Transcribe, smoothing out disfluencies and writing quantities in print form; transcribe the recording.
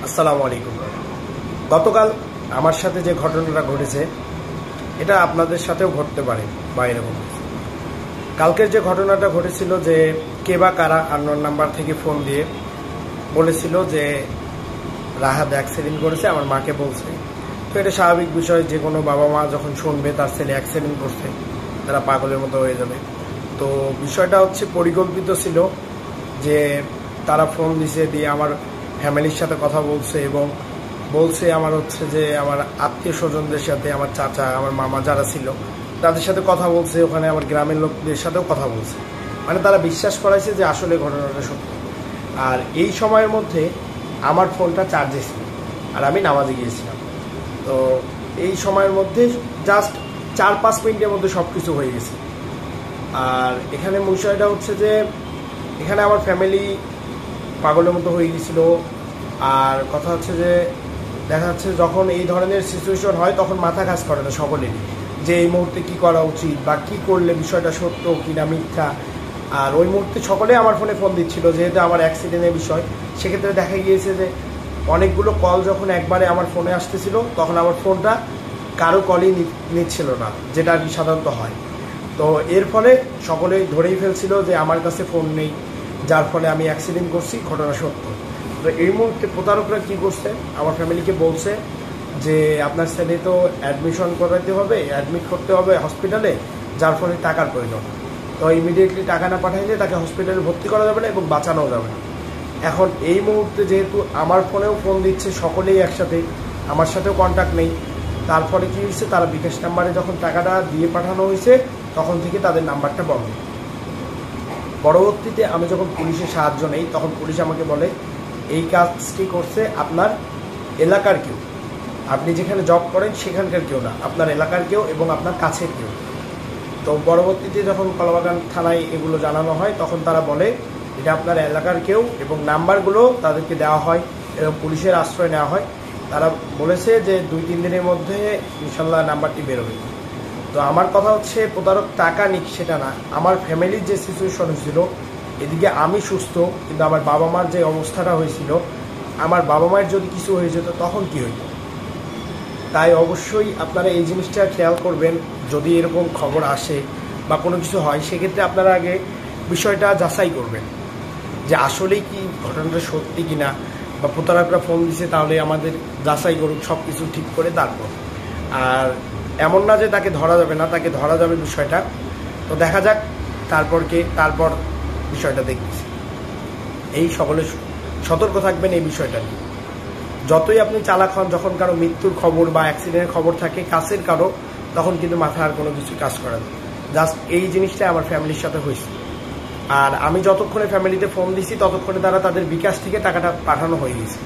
আসসালামু আলাইকুম। গতকাল আমার সাথে যে ঘটনাটা ঘটেছে এটা আপনাদের সাথেও ঘটতে পারে বা এরকম। কালকের যে ঘটনাটা ঘটেছিল যে কে বা কারা আননোন নাম্বার থেকে ফোন দিয়ে বলেছিল যে রাহাত অ্যাক্সিডেন্ট করেছে, আমার মাকে বলছে। তো এটা স্বাভাবিক বিষয়, যে কোনো বাবা মা যখন শুনবে তার ছেলে অ্যাক্সিডেন্ট করছে তারা পাগলের মতো হয়ে যাবে। তো বিষয়টা হচ্ছে পরিকল্পিত ছিল যে তারা ফোন দিছে, দিয়ে আমার ফ্যামিলির সাথে কথা বলছে এবং বলছে আমার হচ্ছে যে আমার আত্মীয় স্বজনদের সাথে, আমার চাচা, আমার মামা যারা ছিল তাদের সাথে কথা বলছে, ওখানে আমার গ্রামের লোকদের সাথেও কথা বলছে। মানে তারা বিশ্বাস করাইছে যে আসলে ঘটনাটা সত্য। আর এই সময়ের মধ্যে আমার ফোনটা চার্জে ছিল আর আমি নামাজে গিয়েছিলাম। তো এই সময়ের মধ্যে জাস্ট 4-5 মিনিটের মধ্যে সব কিছু হয়ে গেছে। আর এখানে বিষয়টা হচ্ছে যে এখানে আমার ফ্যামিলি পাগলের মতো হয়ে গেছিল। আর কথা হচ্ছে যে দেখা যাচ্ছে যখন এই ধরনের সিচুয়েশন হয় তখন মাথা কাজ করে না সকলেরই, যে এই মুহূর্তে কি করা উচিত বা কি করলে বিষয়টা সত্য কি না মিথ্যা। আর ওই মুহূর্তে সকলে আমার ফোনে ফোন দিচ্ছিল, যেহেতু আমার অ্যাক্সিডেন্টের বিষয়। সেক্ষেত্রে দেখা গিয়েছে যে অনেকগুলো কল যখন একবারে আমার ফোনে আসতেছিল তখন আমার ফোনটা কারো কলই নিচ্ছিল না, যেটা আর কি সাধারণত হয়। তো এর ফলে সকলেই ধরেই ফেলছিল যে আমার কাছে ফোন নেই, যার ফলে আমি অ্যাক্সিডেন্ট করছি, ঘটনা সত্য। তো এই মুহূর্তে প্রতারকরা কী করছে, আমার ফ্যামিলিকে বলছে যে আপনার ছেলে তো অ্যাডমিশন করাতে হবে, অ্যাডমিট করতে হবে হসপিটালে, যার ফলে টাকার প্রয়োজন। তো ইমিডিয়েটলি টাকা না পাঠাইলে তাকে হসপিটালে ভর্তি করা যাবে না এবং বাঁচানো যাবে না। এখন এই মুহূর্তে যেহেতু আমার ফোনেও ফোন দিচ্ছে সকলেই একসাথে, আমার সাথেও কন্ট্যাক্ট নেই, তার ফলে কী হয়েছে, তারা বিকাশ নাম্বারে যখন টাকাটা দিয়ে পাঠানো হয়েছে তখন থেকে তাদের নাম্বারটা বন্ধ। পরবর্তীতে আমি যখন পুলিশের সাহায্য নেই তখন পুলিশ আমাকে বলে এই কাজটি করছে আপনার এলাকার কেউ, আপনি যেখানে জব করেন সেখানকার কেউ না, আপনার এলাকার কেউ এবং আপনার কাছের কেউ। তো পরবর্তীতে যখন কলাবাগান থানায় এগুলো জানানো হয় তখন তারা বলে এটা আপনার এলাকার কেউ, এবং নাম্বারগুলো তাদেরকে দেওয়া হয় এবং পুলিশের আশ্রয় নেওয়া হয়। তারা বলেছে যে 2-3 দিনের মধ্যে ইনশাল্লাহ নাম্বারটি বেরোবে। তো আমার কথা হচ্ছে প্রতারক টাকা নিক সেটা না, আমার ফ্যামিলির যে সিচুয়েশন হয়েছিল, এদিকে আমি সুস্থ কিন্তু আমার বাবা মার যে অবস্থাটা হয়েছিল, আমার বাবা মায়ের যদি কিছু হয়ে যেত তখন কি হইত। তাই অবশ্যই আপনারা এই জিনিসটা খেয়াল করবেন, যদি এরকম খবর আসে বা কোনো কিছু হয় সেক্ষেত্রে আপনারা আগে বিষয়টা যাচাই করবেন যে আসলেই কি ঘটনাটা সত্যি কিনা, বা প্রতারকরা ফোন দিছে তাহলে আমাদের যাচাই করুক সব কিছু ঠিক করে তারপর। আর এমন না যে তাকে ধরা যাবে না, তাকে ধরা যাবে বিষয়টা। তো দেখা যাক তারপর বিষয়টা দেখতেছি। এই সকলে সতর্ক থাকবেন এই বিষয়টা নিয়ে। যতই আপনি চালাক হন, যখন কারো মৃত্যুর খবর বা অ্যাক্সিডেন্টের খবর থাকে কাছের কারো, তখন কিন্তু মাথায় আর কোনো কিছু কাজ করে না। জাস্ট এই জিনিসটা আমার ফ্যামিলির সাথে হয়েছে। আর আমি যতক্ষণে ফ্যামিলিতে ফোন দিছি ততক্ষণে তারা তাদের বিকাশ থেকে টাকাটা পাঠানো হয়ে গেছে।